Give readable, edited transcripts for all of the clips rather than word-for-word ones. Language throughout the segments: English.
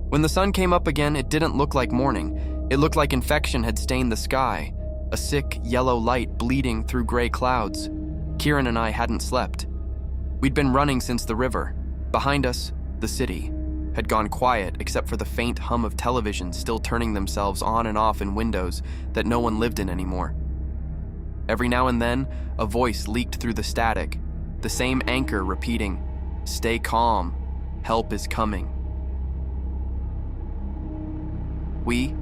When the sun came up again, it didn't look like morning. It looked like infection had stained the sky, a sick, yellow light bleeding through gray clouds. Kiran and I hadn't slept. We'd been running since the river. Behind us, the city had gone quiet except for the faint hum of televisions still turning themselves on and off in windows that no one lived in anymore. Every now and then, a voice leaked through the static, the same anchor repeating, "Stay calm, help is coming." We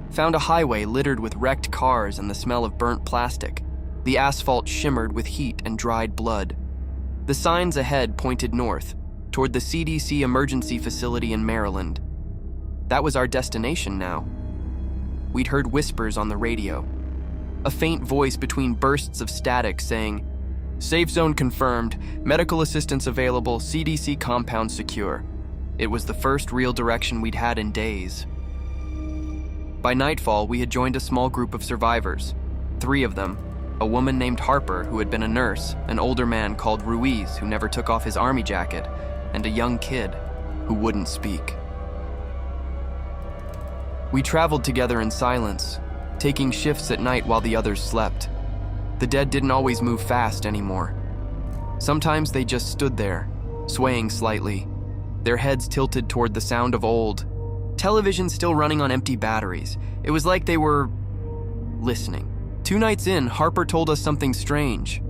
found a highway littered with wrecked cars and the smell of burnt plastic. The asphalt shimmered with heat and dried blood. The signs ahead pointed north, toward the CDC emergency facility in Maryland. That was our destination now. We'd heard whispers on the radio, a faint voice between bursts of static saying, "Safe zone confirmed, medical assistance available, CDC compound secure." It was the first real direction we'd had in days. By nightfall, we had joined a small group of survivors. 3 of them, a woman named Harper who had been a nurse, an older man called Ruiz who never took off his army jacket, and a young kid who wouldn't speak. We traveled together in silence, taking shifts at night while the others slept. The dead didn't always move fast anymore. Sometimes they just stood there, swaying slightly, their heads tilted toward the sound of old, television still running on empty batteries. It was like they were listening. 2 nights in, Harper told us something strange.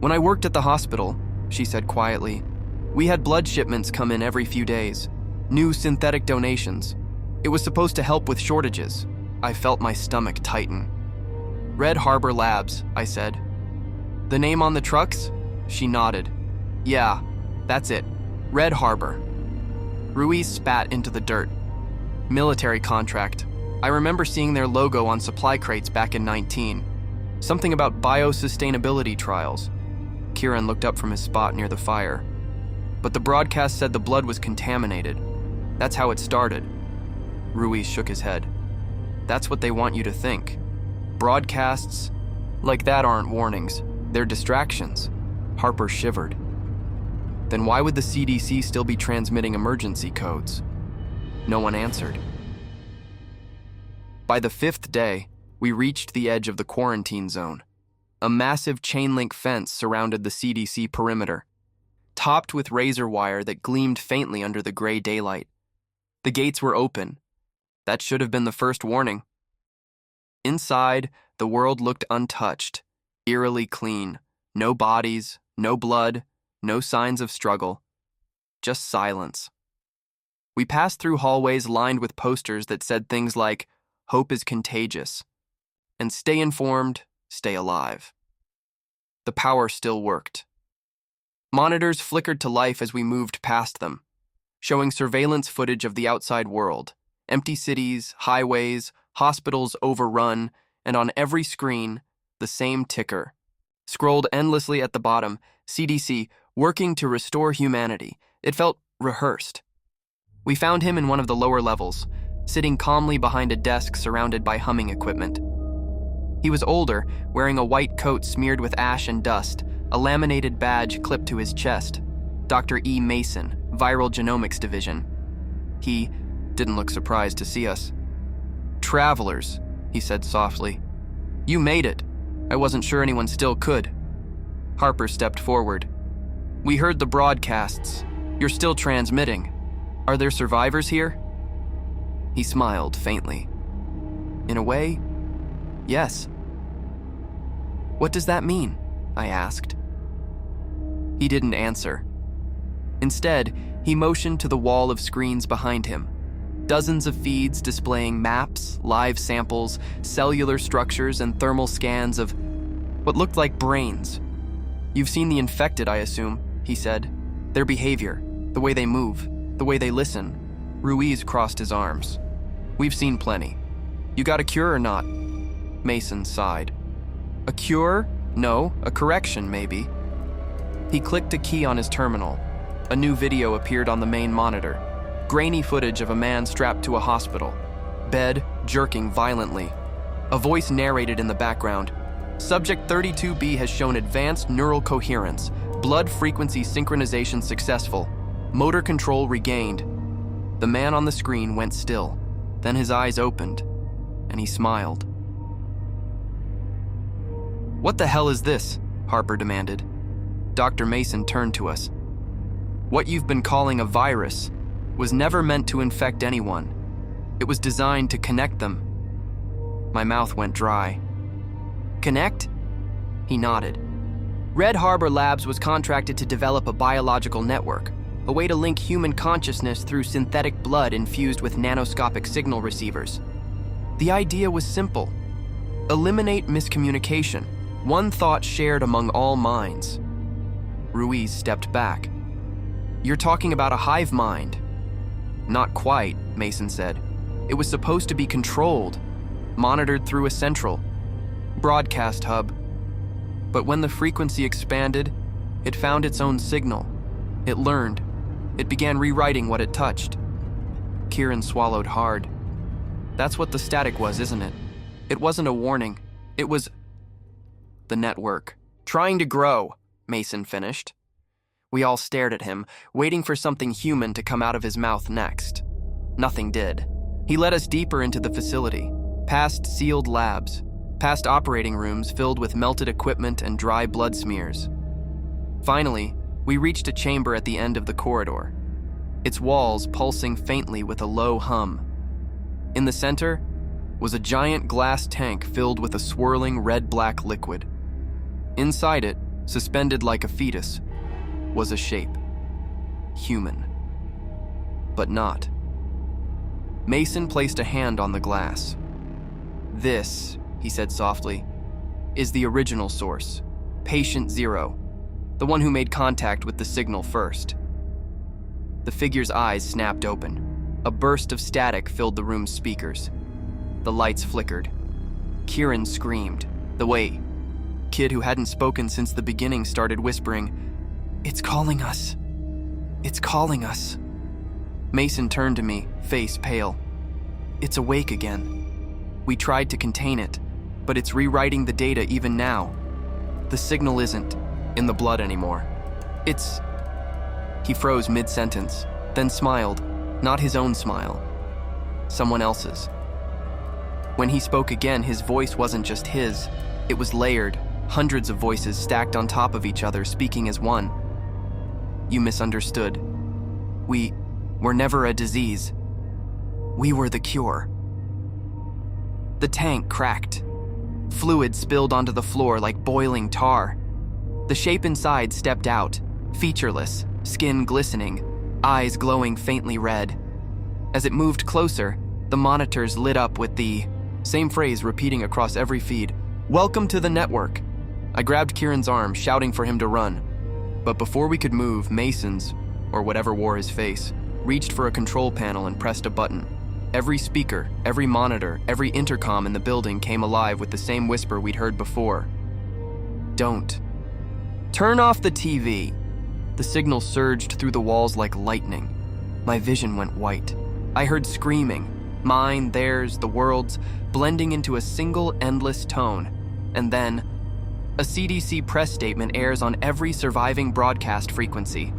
"When I worked at the hospital," she said quietly, "we had blood shipments come in every few days, new synthetic donations. It was supposed to help with shortages." I felt my stomach tighten. "Red Harbor Labs," I said. "The name on the trucks?" She nodded. "Yeah, that's it. Red Harbor." Ruiz spat into the dirt. "Military contract. I remember seeing their logo on supply crates back in 19. Something about biosustainability trials." Kiran looked up from his spot near the fire. "But the broadcast said the blood was contaminated. That's how it started." Ruiz shook his head. "That's what they want you to think. Broadcasts like that aren't warnings. They're distractions." Harper shivered. "Then why would the CDC still be transmitting emergency codes?" No one answered. By the 5th day, we reached the edge of the quarantine zone. A massive chain-link fence surrounded the CDC perimeter, topped with razor wire that gleamed faintly under the gray daylight. The gates were open. That should have been the first warning. Inside, the world looked untouched, eerily clean. No bodies, no blood, no signs of struggle. Just silence. We passed through hallways lined with posters that said things like, "Hope is contagious," and "Stay informed, stay alive." The power still worked. Monitors flickered to life as we moved past them, showing surveillance footage of the outside world, empty cities, highways, hospitals overrun, and on every screen, the same ticker. Scrolled endlessly at the bottom, CDC, working to restore humanity. It felt rehearsed. We found him in one of the lower levels, sitting calmly behind a desk surrounded by humming equipment. He was older, wearing a white coat smeared with ash and dust, a laminated badge clipped to his chest. Dr. E. Mason, Viral Genomics Division. He didn't look surprised to see us. "Travelers," he said softly. "You made it. I wasn't sure anyone still could." Harper stepped forward. "We heard the broadcasts. You're still transmitting. Are there survivors here?" He smiled faintly. "In a way, yes." "What does that mean?" I asked. He didn't answer. Instead, he motioned to the wall of screens behind him. Dozens of feeds displaying maps, live samples, cellular structures, and thermal scans of what looked like brains. "You've seen the infected, I assume," he said. "Their behavior, the way they move, the way they listen." Ruiz crossed his arms. "We've seen plenty. You got a cure or not?" Mason sighed. "A cure? No, a correction, maybe." He clicked a key on his terminal. A new video appeared on the main monitor. Grainy footage of a man strapped to a hospital. Bed jerking violently. A voice narrated in the background. "Subject 32B has shown advanced neural coherence. Blood frequency synchronization successful. Motor control regained." The man on the screen went still. Then his eyes opened, and he smiled. "What the hell is this?" Harper demanded. Dr. Mason turned to us. "What you've been calling a virus was never meant to infect anyone. It was designed to connect them." My mouth went dry. "Connect?" He nodded. "Red Harbor Labs was contracted to develop a biological network, a way to link human consciousness through synthetic blood infused with nanoscopic signal receivers. The idea was simple. Eliminate miscommunication, one thought shared among all minds." Ruiz stepped back. "You're talking about a hive mind." "Not quite," Mason said. "It was supposed to be controlled, monitored through a central broadcast hub. But when the frequency expanded, it found its own signal. It learned. It began rewriting what it touched." Kiran swallowed hard. "That's what the static was, isn't it? It wasn't a warning. It was the network. Trying to grow," Mason finished. We all stared at him, waiting for something human to come out of his mouth next. Nothing did. He led us deeper into the facility, past sealed labs, past operating rooms filled with melted equipment and dry blood smears. Finally, we reached a chamber at the end of the corridor, its walls pulsing faintly with a low hum. In the center was a giant glass tank filled with a swirling red-black liquid. Inside it, suspended like a fetus, was a shape. Human. But not. Mason placed a hand on the glass. "This," he said softly, "is the original source, Patient Zero, the one who made contact with the signal first." The figure's eyes snapped open. A burst of static filled the room's speakers. The lights flickered. Kiran screamed. The kid who hadn't spoken since the beginning started whispering, "It's calling us. It's calling us." Mason turned to me, face pale. "It's awake again. We tried to contain it, but it's rewriting the data even now. The signal isn't in the blood anymore. It's..." He froze mid-sentence, then smiled, not his own smile, someone else's. When he spoke again, his voice wasn't just his. It was layered, hundreds of voices stacked on top of each other, speaking as one. "You misunderstood. We were never a disease. We were the cure." The tank cracked. Fluid spilled onto the floor like boiling tar. The shape inside stepped out, featureless, skin glistening, eyes glowing faintly red. As it moved closer, the monitors lit up with the same phrase repeating across every feed, "Welcome to the network." I grabbed Kiran's arm, shouting for him to run. But before we could move, Mason's, or whatever wore his face, reached for a control panel and pressed a button. Every speaker, every monitor, every intercom in the building came alive with the same whisper we'd heard before. "Don't. Turn off the TV." The signal surged through the walls like lightning. My vision went white. I heard screaming, mine, theirs, the world's, blending into a single endless tone. And then, a CDC press statement airs on every surviving broadcast frequency.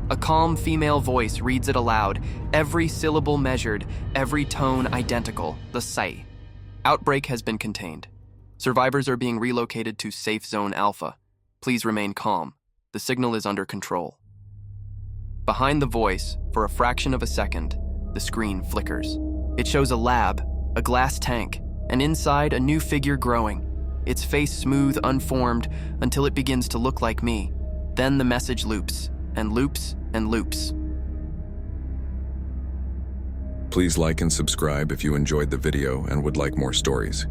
A calm female voice reads it aloud, every syllable measured, every tone identical, the say. "Outbreak has been contained. Survivors are being relocated to Safe Zone Alpha. Please remain calm. The signal is under control." Behind the voice, for a fraction of a second, the screen flickers. It shows a lab, a glass tank, and inside a new figure growing, its face smooth, unformed, until it begins to look like me. Then the message loops, and loops, and loops. Please like and subscribe if you enjoyed the video and would like more stories.